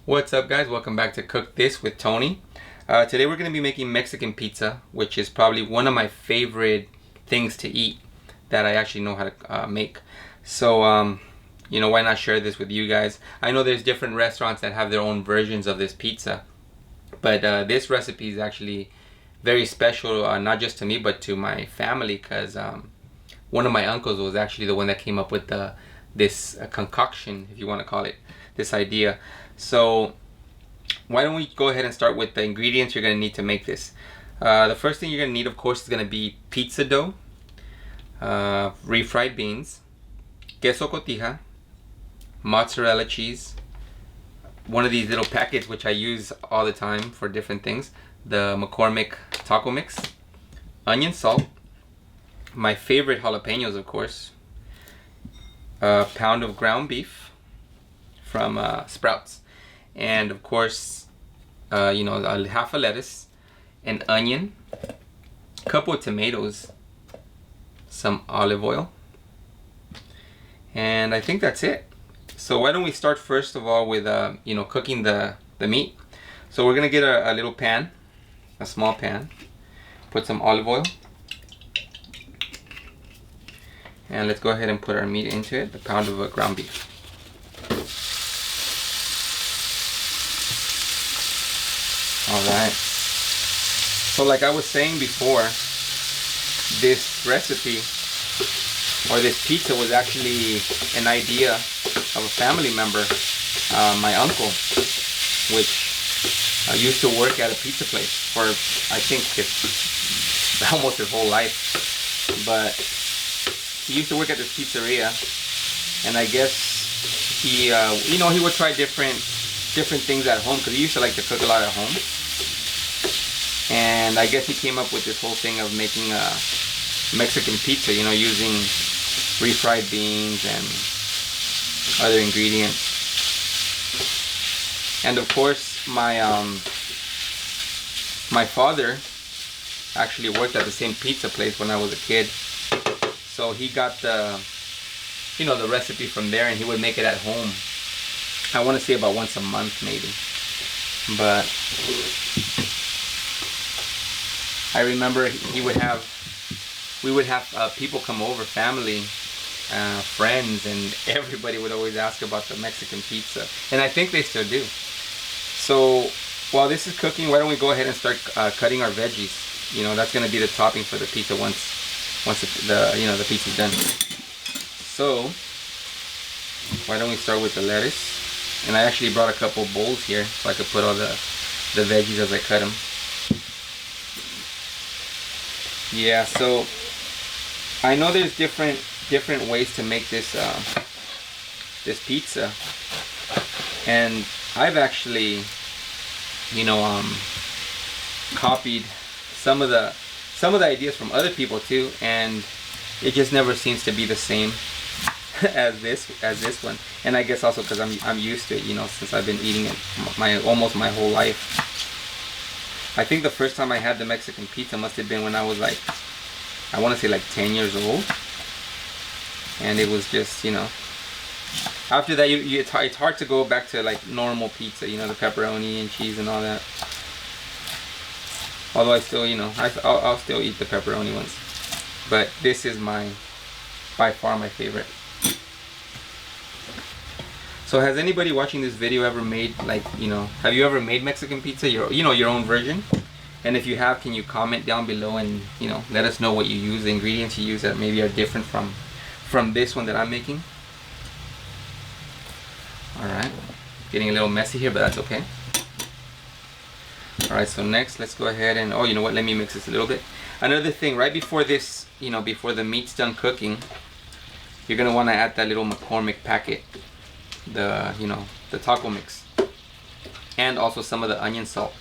What's up, guys? Welcome back to Cook This with Tony. Today we're going to be making Mexican pizza, which is probably one of my favorite things to eat that I actually know how to make. So, why not share this with you guys? I know there's different restaurants that have their own versions of this pizza, but this recipe is actually very special, not just to me, but to my family, because one of my uncles was actually the one that came up with this concoction, if you want to call it, this idea. So why don't we go ahead and start with the ingredients you're going to need to make this. The first thing you're going to need, of course, is going to be pizza dough, refried beans, queso cotija, mozzarella cheese, one of these little packets which I use all the time for different things, the McCormick taco mix, onion salt, my favorite jalapenos, of course, a pound of ground beef from Sprouts, and of course half a lettuce, an onion, a couple of tomatoes, some olive oil, and I think that's it. So why don't we start first of all with cooking the meat. So we're gonna get a little pan, a small pan, put some olive oil, and let's go ahead and put our meat into it, the pound of ground beef. Alright, so like I was saying before, this recipe or this pizza was actually an idea of a family member, my uncle, which used to work at a pizza place for I think almost his whole life. But he used to work at this pizzeria, and I guess he he would try different things at home because he used to like to cook a lot at home. And I guess he came up with this whole thing of making a Mexican pizza, using refried beans and other ingredients. And of course, my father actually worked at the same pizza place when I was a kid. So he got the recipe from there, and he would make it at home. I want to say about once a month maybe. But I remember we would have people come over, family, friends, and everybody would always ask about the Mexican pizza, and I think they still do. So while this is cooking, why don't we go ahead and start cutting our veggies? That's going to be the topping for the pizza once the pizza's done. So why don't we start with the lettuce? And I actually brought a couple bowls here so I could put all the veggies as I cut them. Yeah, so I know there's different ways to make this this pizza, and I've actually copied some of the ideas from other people too, and it just never seems to be the same as this one. And I guess also because I'm used to it, since I've been eating it almost my whole life. I think the first time I had the Mexican pizza must have been when I was like, I want to say like 10 years old. And it was just, after that it's hard to go back to like normal pizza, the pepperoni and cheese and all that. Although I still, I'll still eat the pepperoni ones. But this is by far my favorite. So has anybody watching this video ever made have you ever made Mexican pizza, your own version? And if you have, can you comment down below and let us know what you use, the ingredients you use that maybe are different from this one that I'm making. Alright, getting a little messy here, but that's okay. Alright, so next let's go ahead and let me mix this a little bit. Another thing, right before this, before the meat's done cooking, you're gonna want to add that little McCormick packet, the taco mix, and also some of the onion salt,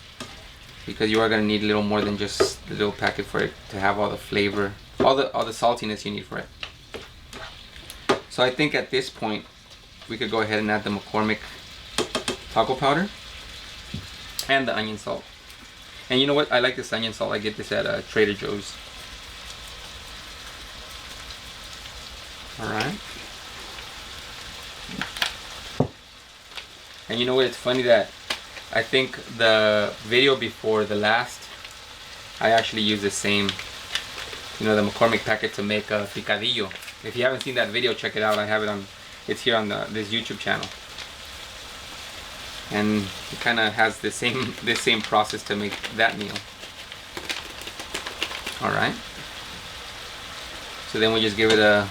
because you are going to need a little more than just the little packet for it to have all the flavor, all the saltiness you need for it. So I think at this point we could go ahead and add the McCormick taco powder and the onion salt. And you know what, I like this onion salt. I get this at Trader Joe's. Alright. And you know what, it's funny that I think the video before the last, I actually used the same, you know, the McCormick packet to make a picadillo. If you haven't seen that video, check it out. I have it on, it's here on this YouTube channel. And it kind of has the same process to make that meal. All right. So then we just give it a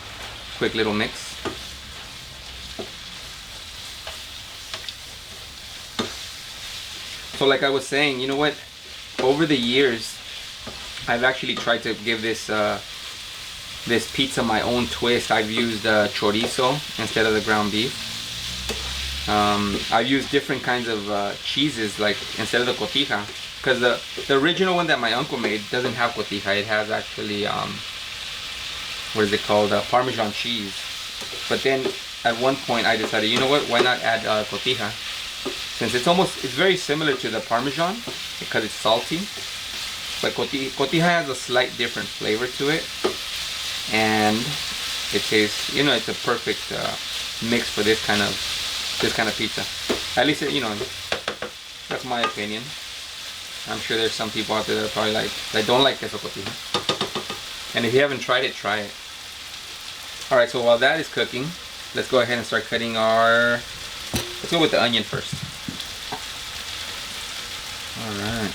quick little mix. So like I was saying, you know what? Over the years, I've actually tried to give this this pizza my own twist. I've used chorizo instead of the ground beef. I've used different kinds of cheeses, like instead of the cotija, because the original one that my uncle made doesn't have cotija. It has actually what is it called? Parmesan cheese. But then at one point I decided, you know what? Why not add cotija? Since it's very similar to the Parmesan because it's salty, but cotija has a slight different flavor to it, and it tastes, you know, it's a perfect mix for this kind of pizza. At least, you know, that's my opinion. I'm sure there's some people out there that are probably like, that don't like queso cotija. And if you haven't tried it, try it. All right, so while that is cooking, let's go ahead and start cutting our, let's go with the onion first. Alright.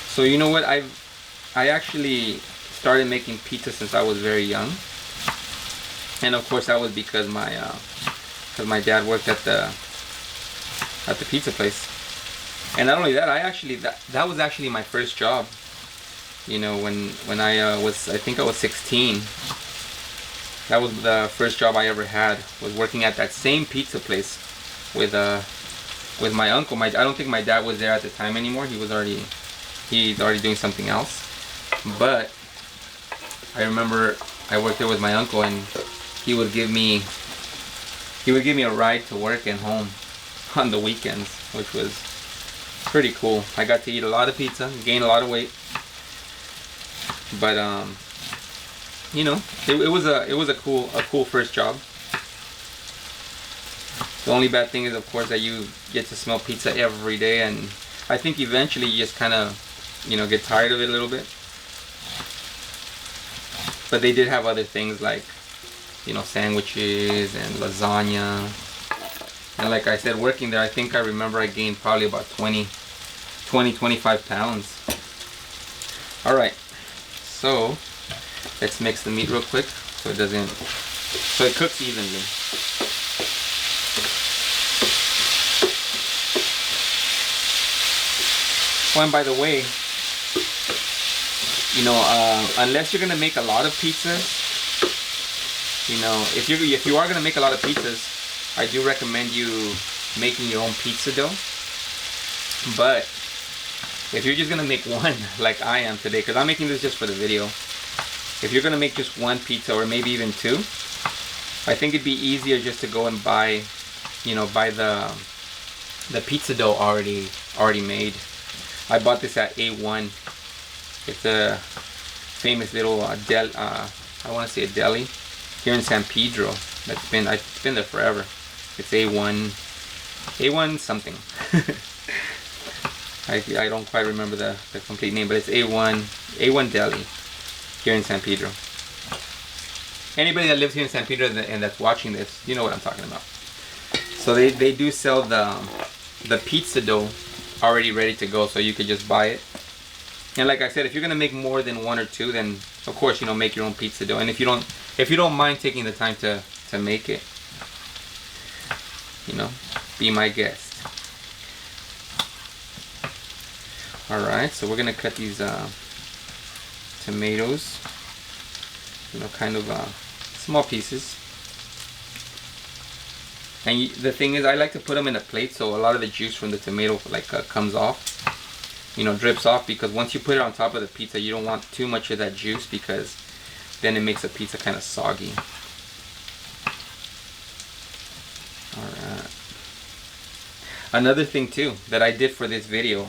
So you know what, I actually started making pizza since I was very young. And of course that was because my dad worked at the pizza place. And not only that, that was actually my first job. You know, when I think I was 16. That was the first job I ever had, was working at that same pizza place with my uncle. I don't think my dad was there at the time anymore. He's already doing something else. But I remember I worked there with my uncle, and he would give me a ride to work and home on the weekends, which was pretty cool. I got to eat a lot of pizza, gain a lot of weight. But you know, it was a cool first job. The only bad thing is, of course, that you get to smell pizza every day, and I think eventually you just kind of, you know, get tired of it a little bit. But they did have other things like, you know, sandwiches and lasagna. And like I said, working there, I think I remember I gained probably about 25 pounds. All right, so let's mix the meat real quick so it cooks evenly. Oh, and by the way, you know, unless you're gonna make a lot of pizzas, you know, if you are gonna make a lot of pizzas, I do recommend you making your own pizza dough. But if you're just gonna make one, like I am today, because I'm making this just for the video, if you're gonna make just one pizza, or maybe even two, I think it'd be easier just to go and buy the pizza dough already made. I bought this at A1. It's a famous little I want to say a deli here in San Pedro. It's been there forever. It's A1 something. I don't quite remember the complete name, but it's A1 Deli here in San Pedro. Anybody that lives here in San Pedro and that's watching this, you know what I'm talking about. So they do sell the pizza dough already ready to go, so you could just buy it. And like I said, if you're gonna make more than one or two, then of course, you know, make your own pizza dough. And if you don't mind taking the time to make it, you know, be my guest. Alright, so we're gonna cut these tomatoes, you know, kind of small pieces. And the thing is, I like to put them in a plate so a lot of the juice from the tomato comes off, you know, drips off, because once you put it on top of the pizza, you don't want too much of that juice, because then it makes the pizza kind of soggy. Alright. Another thing too that I did for this video,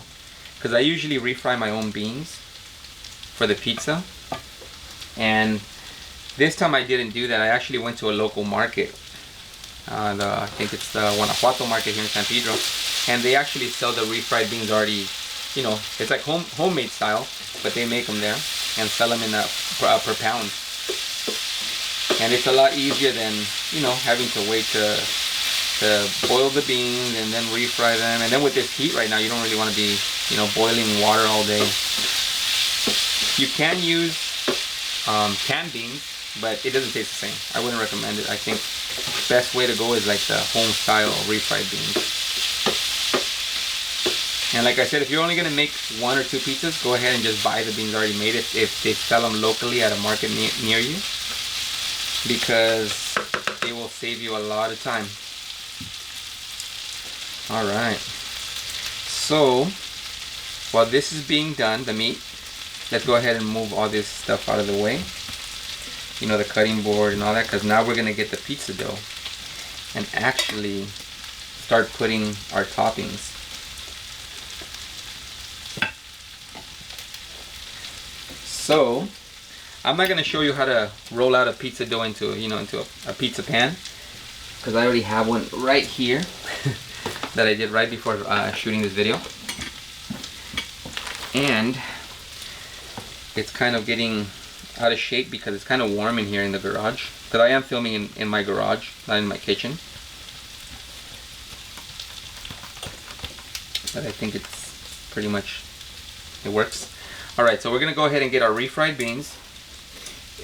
because I usually refry my own beans for the pizza, and this time I didn't do that. I actually went to a local market I think it's the Guanajuato market here in San Pedro, and they actually sell the refried beans already. You know, it's like homemade style, but they make them there and sell them in per pound. And it's a lot easier than, you know, having to wait to boil the beans and then refry them. And then with this heat right now, you don't really want to be, you know, boiling water all day. You can use canned beans, but it doesn't taste the same. I wouldn't recommend it. I think best way to go is like the home style refried beans. And like I said, if you're only gonna make 1 or 2 pizzas, go ahead and just buy the beans already made if they sell them locally at a market near you, because they will save you a lot of time. All right. So while this is being done, the meat, let's go ahead and move all this stuff out of the way. You know, the cutting board and all that, because now we're gonna get the pizza dough and actually start putting our toppings. So I'm not gonna show you how to roll out a pizza dough into, you know, into a pizza pan, because I already have one right here that I did right before shooting this video, and it's kind of getting out of shape because it's kind of warm in here in the garage, because I am filming in my garage, not in my kitchen. But I think it's pretty much, it works. Alright, so we're gonna go ahead and get our refried beans.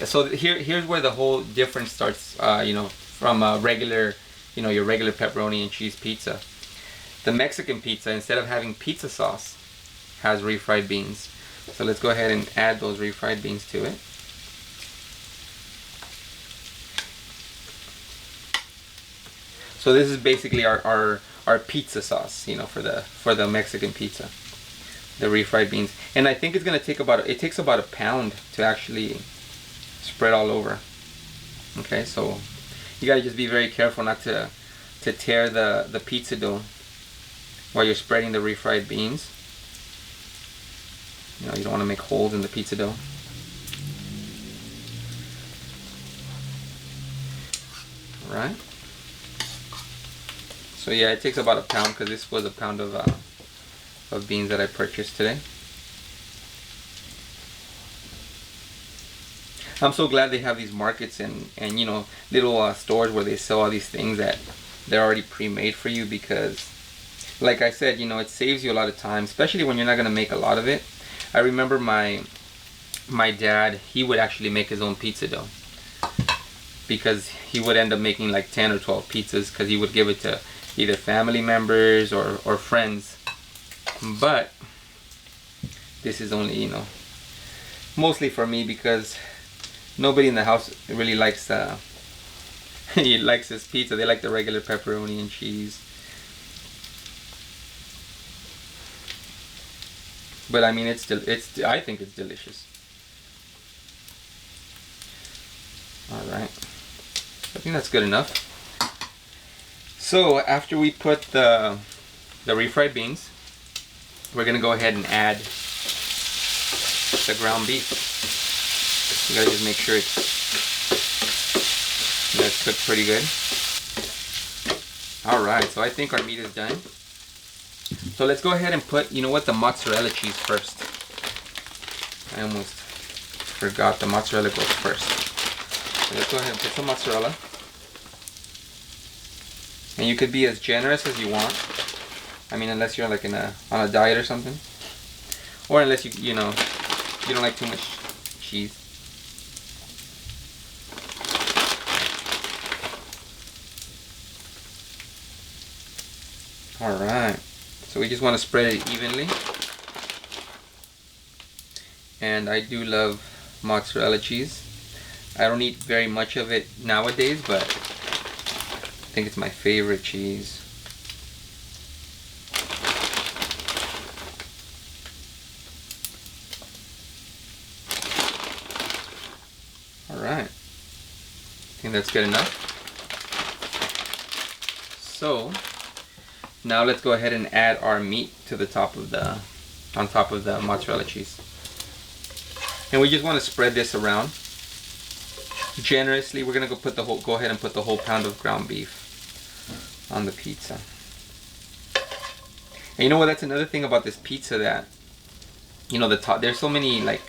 So here's where the whole difference starts, you know, from a regular, you know, your regular pepperoni and cheese pizza. The Mexican pizza, instead of having pizza sauce, has refried beans. So let's go ahead and add those refried beans to it. So this is basically our pizza sauce, you know, for the Mexican pizza, the refried beans. And I think it's gonna take it takes about a pound to actually spread all over. Okay, so you gotta just be very careful not to tear the pizza dough while you're spreading the refried beans. You know, you don't want to make holes in the pizza dough. All right. So yeah, it takes about a pound, because this was a pound of beans that I purchased today. I'm so glad they have these markets and you know, little stores where they sell all these things that they're already pre-made for you, because like I said, you know, it saves you a lot of time, especially when you're not gonna make a lot of it. I remember my dad, he would actually make his own pizza dough, because he would end up making like 10 or 12 pizzas, because he would give it to either family members or friends. But this is only, you know, mostly for me, because nobody in the house really likes he likes this pizza. They like the regular pepperoni and cheese. But I mean, I think it's delicious. All right, I think that's good enough. So after we put the refried beans, we're gonna go ahead and add the ground beef. You gotta just make sure it's cooked pretty good. All right, so I think our meat is done. So let's go ahead and put, you know what, the mozzarella cheese first. I almost forgot, the mozzarella goes first. So let's go ahead and put some mozzarella. And you could be as generous as you want. I mean, unless you're like on a diet or something, or unless you know, you don't like too much cheese. All right. So we just want to spread it evenly. And I do love mozzarella cheese. I don't eat very much of it nowadays, but I think it's my favorite cheese. All right. I think that's good enough. So now let's go ahead and add our meat to the top of on top of the mozzarella cheese. And we just want to spread this around generously. We're gonna go ahead and put the whole pound of ground beef. on the pizza. And you know what? That's another thing about this pizza that, you know, the top. There's so many like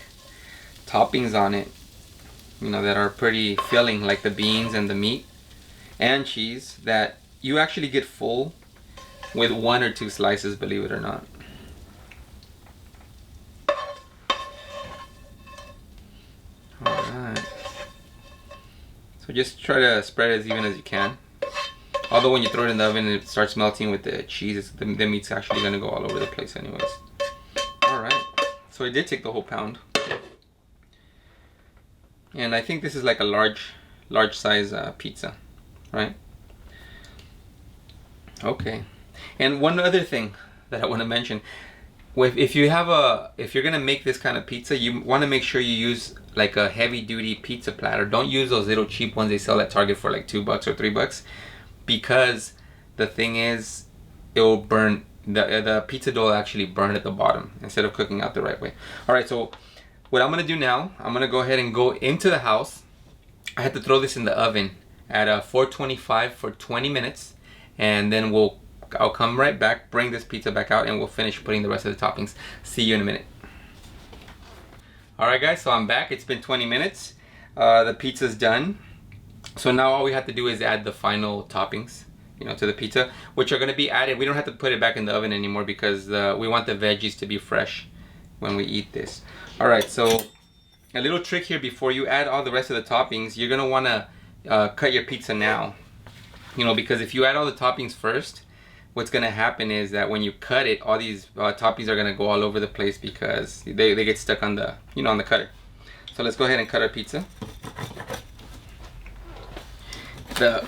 toppings on it, you know, that are pretty filling, like the beans and the meat and cheese, that you actually get full with 1 or 2 slices, believe it or not. Alright. So just try to spread it as even as you can. Although when you throw it in the oven and it starts melting with the cheese, the meat's actually going to go all over the place anyways. Alright. So I did take the whole pound. And I think this is like a large size pizza, right? Okay. And one other thing that I want to mention, if you're gonna make this kind of pizza, you want to make sure you use like a heavy duty pizza platter. Don't use those little cheap ones they sell at Target for like $2 or $3, because the thing is, it will burn. The pizza dough will actually burn at the bottom instead of cooking out the right way. All right, so what I'm gonna do now, I'm gonna go ahead and go into the house. I had to throw this in the oven at 425 for 20 minutes, and then I'll come right back, bring this pizza back out, and we'll finish putting the rest of the toppings. See you in a minute. Alright guys, so I'm back. It's been 20 minutes. The pizza's done. So now all we have to do is add the final toppings, you know, to the pizza, which are going to be added. We don't have to put it back in the oven anymore because we want the veggies to be fresh when we eat this. Alright, so a little trick here: before you add all the rest of the toppings, you're going to want to cut your pizza now. You know, because if you add all the toppings first, what's going to happen is that when you cut it, all these toppings are going to go all over the place because they get stuck on the, you know, on the cutter. So let's go ahead and cut our pizza. The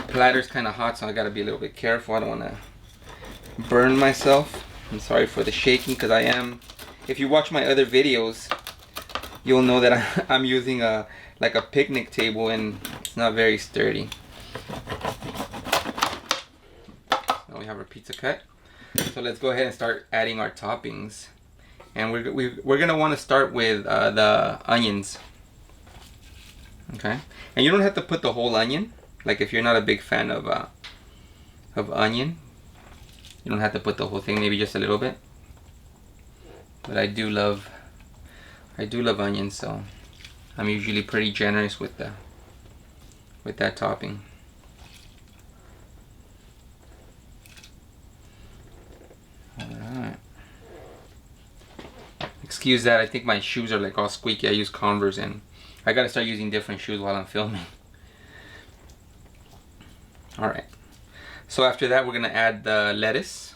platter's kind of hot, so I got to be a little bit careful. I don't want to burn myself. I'm sorry for the shaking, because I am, if you watch my other videos, you'll know that I'm using like a picnic table, and it's not very sturdy. Now we have our pizza cut. So let's go ahead and start adding our toppings. And we're gonna want to start with the onions. Okay, and you don't have to put the whole onion. Like if you're not a big fan of onion, you don't have to put the whole thing. Maybe just a little bit. But I do love onions, so I'm usually pretty generous with that topping. Alright. Excuse that, I think my shoes are like all squeaky. I use Converse, and I gotta start using different shoes while I'm filming. Alright. So after that, we're gonna add the lettuce.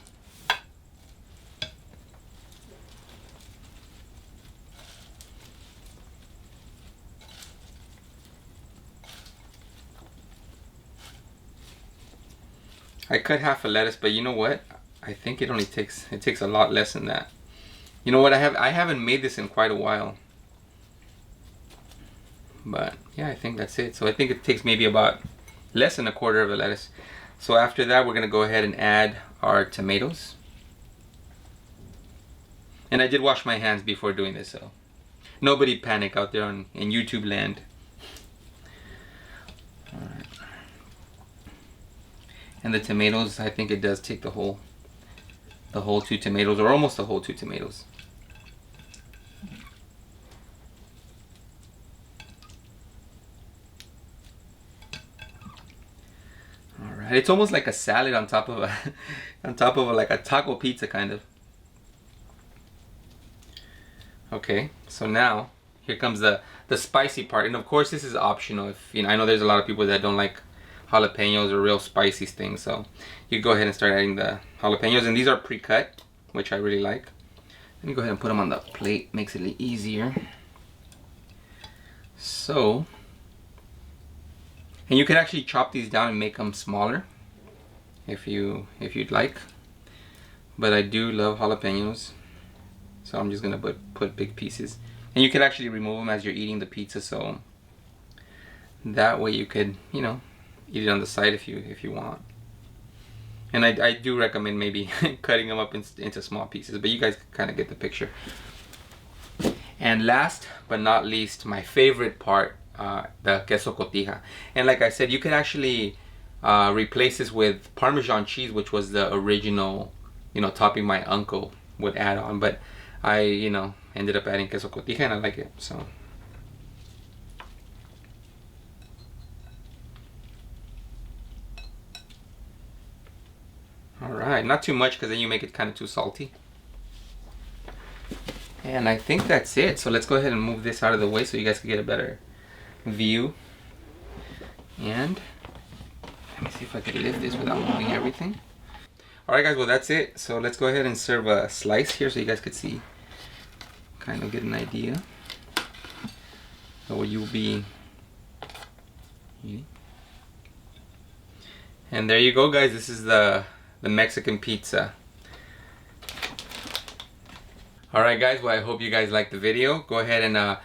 I cut half a lettuce, but you know what? I think it takes a lot less than that. You know what? I haven't made this in quite a while. But yeah, I think that's it. So I think it takes maybe about less than a quarter of a lettuce. So after that, we're gonna go ahead and add our tomatoes. And I did wash my hands before doing this, so nobody panic out there in YouTube land. Alright. And the tomatoes, I think it does take the whole 2 tomatoes, or almost the whole 2 tomatoes. Alright, it's almost like a salad on top of like a taco pizza kind of. Okay, so now here comes the spicy part, and of course this is optional. If you know, I know there's a lot of people that don't like jalapenos or real spicy things, so you go ahead and start adding the jalapenos, and these are pre-cut, which I really like. Let me go ahead and put them on the plate, makes it easier. So, and you can actually chop these down and make them smaller if you'd like, but I do love jalapenos, so I'm just gonna put big pieces, and you can actually remove them as you're eating the pizza, so that way you could, you know, eat it on the side if you want. And I do recommend maybe cutting them up into small pieces, but you guys kind of get the picture. And last but not least, my favorite part, the queso cotija. And like I said, you can actually replace this with Parmesan cheese, which was the original, topping my uncle would add on, but I, ended up adding queso cotija and I like it, so. Alright, not too much because then you make it kind of too salty. And I think that's it. So let's go ahead and move this out of the way so you guys can get a better view. And let me see if I can lift this without moving everything. Alright guys, well that's it. So let's go ahead and serve a slice here so you guys could see, kind of get an idea of what you'll be eating. And there you go guys, this is the Mexican pizza. Alright guys, well I hope you guys liked the video. Go ahead and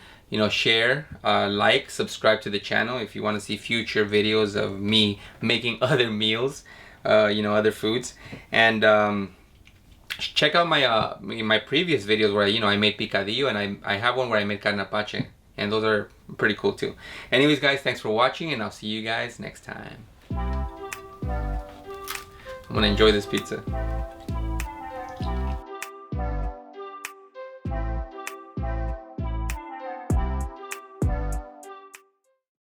share, like, subscribe to the channel if you want to see future videos of me making other meals, other foods. And check out my previous videos where I made picadillo, and I have one where I made carne apache, and those are pretty cool too. Anyways guys, thanks for watching and I'll see you guys next time. I'm gonna enjoy this pizza.